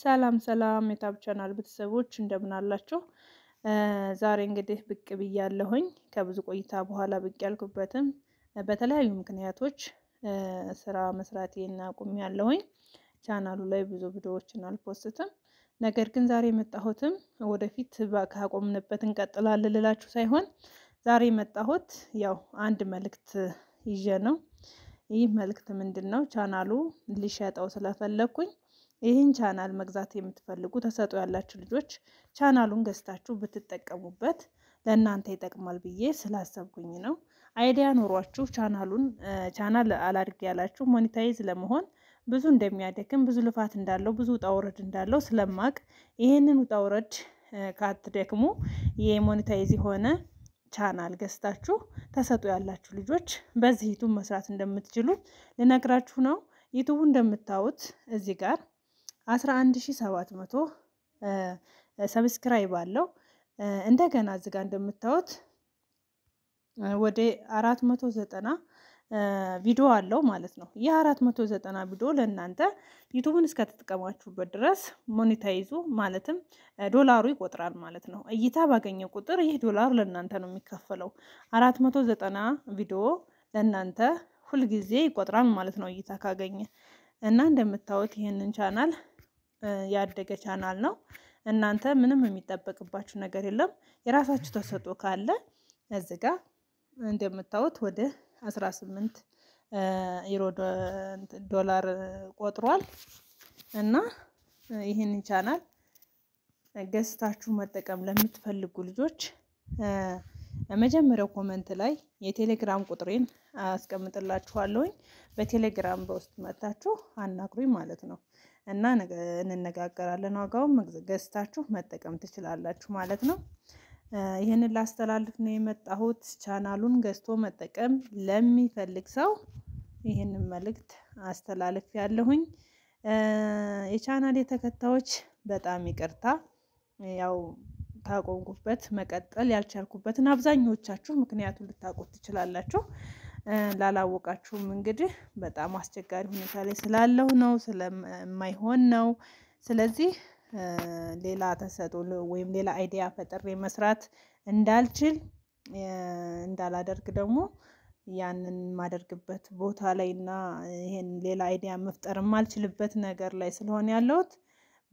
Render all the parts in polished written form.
ሰላም ሰላም የታብ ቻናል ቤተሰቦች እንደምን አላችሁ? ዛሬ እንግዲህ ብቅ ብያለሁኝ ከብዙ ቆይታ በኋላ ብቅ ያልኩበትም በተለያዩ ምክንያቶች ስራ መስራቴን አቁሜያለሁኝ። ቻናሉ ላይ ብዙ ቪዲዮዎችን አልፖስትም። ነገር ግን ዛሬ የመጣሁትም ወደፊት ካቆምንበት እንቀጥላለን ልላችሁ ሳይሆን ዛሬ የመጣሁት ያው አንድ መልእክት ይዤ ነው። ይህ መልእክት ምንድነው? ቻናሉ ሊሸጠው ስለፈለኩኝ ይህን ቻናል መግዛት የምትፈልጉ ተሰጥኦ ያላችሁ ልጆች ቻናሉን ገዝታችሁ ብትጠቀሙበት ለእናንተ ይጠቅማል ብዬ ስላሰብኩኝ ነው። አይዲያ ኖሯችሁ ቻናል አላድግ ያላችሁ ሞኔታይዝ ለመሆን ብዙ እንደሚያደክም ብዙ ልፋት እንዳለው ብዙ ውጣ ውረድ እንዳለው ስለማቅ ይሄንን ውጣ ውረድ ካትደክሙ የሞኔታይዝ የሆነ ቻናል ገዝታችሁ ተሰጥኦ ያላችሁ ልጆች በዚህ ዩቲዩብ መስራት እንደምትችሉ ልነግራችሁ ነው። ዩቲዩቡ እንደምታዩት እዚህ ጋር 11700 ሰብስክራይብ አለው። እንደገና እዚህ ጋር እንደምታዩት ወደ 490 ቪዲዮ አለው ማለት ነው። ይህ 490 ቪዲዮ ለእናንተ ዩቲዩብን እስከተጠቀማችሁበት ድረስ ሞኔታይዙ ማለትም ዶላሩ ይቆጥራል ማለት ነው። እይታ ባገኘ ቁጥር ይህ ዶላር ለእናንተ ነው የሚከፈለው። 490 ቪዲዮ ለእናንተ ሁል ጊዜ ይቆጥራል ማለት ነው እይታ ካገኘ እና እንደምታዩት ይሄንን ቻናል ያደገ ቻናል ነው። እናንተ ምንም የሚጠበቅባችሁ ነገር የለም። የራሳችሁ ተሰጥኦ ካለ እዚህ ጋር እንደምታዩት ወደ 18 ዩሮ ዶላር ቆጥሯል እና ይሄንን ቻናል ገዝታችሁ መጠቀም ለምትፈልጉ ልጆች መጀመሪያው ኮሜንት ላይ የቴሌግራም ቁጥሬን አስቀምጥላችኋለሁኝ። በቴሌግራም በውስጥ መጣችሁ አናግሩኝ ማለት ነው እና እንነጋገራለን። ዋጋውን ገዝታችሁ መጠቀም ትችላላችሁ ማለት ነው። ይሄንን ላስተላልፍ ነው የመጣሁት። ቻናሉን ገዝቶ መጠቀም ለሚፈልግ ሰው ይሄንን መልእክት አስተላልፍ ያለሁኝ። የቻናሌ ተከታዮች በጣም ይቅርታ ያው ታቆምኩበት መቀጠል ያልቻልኩበትን አብዛኞቻችሁ ምክንያቱም ልታውቁት ትችላላችሁ። ላላወቃችሁም እንግዲህ በጣም አስቸጋሪ ሁኔታ ላይ ስላለው ነው ስለማይሆን ነው። ስለዚህ ሌላ ተሰጥኦ ወይም ሌላ አይዲያ ፈጥሬ መስራት እንዳልችል እንዳላደርግ ደግሞ ያንን ማደርግበት ቦታ ላይና ይሄን ሌላ አይዲያ መፍጠር ማልችልበት ነገር ላይ ስለሆነ ያለሁት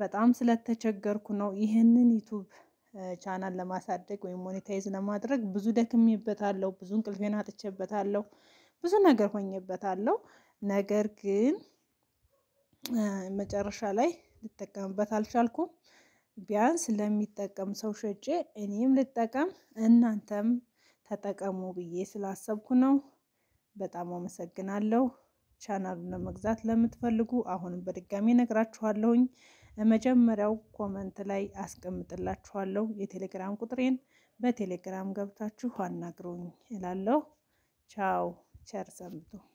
በጣም ስለተቸገርኩ ነው። ይሄንን ዩቲዩብ ቻናል ለማሳደግ ወይም ሞኔታይዝ ለማድረግ ብዙ ደክሜበታለሁ፣ ብዙ እንቅልፌን አጥቼበታለሁ፣ ብዙ ነገር ሆኜበታለሁ። ነገር ግን መጨረሻ ላይ ልጠቀምበት አልቻልኩም። ቢያንስ ለሚጠቀም ሰው ሸጬ እኔም ልጠቀም እናንተም ተጠቀሙ ብዬ ስላሰብኩ ነው። በጣም አመሰግናለሁ። ቻናሉን ለመግዛት ለምትፈልጉ አሁንም በድጋሚ ነግራችኋለሁኝ። መጀመሪያው ኮሜንት ላይ አስቀምጥላችኋለሁ የቴሌግራም ቁጥሬን። በቴሌግራም ገብታችሁ አናግሩኝ እላለሁ። ቻው ቸር ሰንብቱ።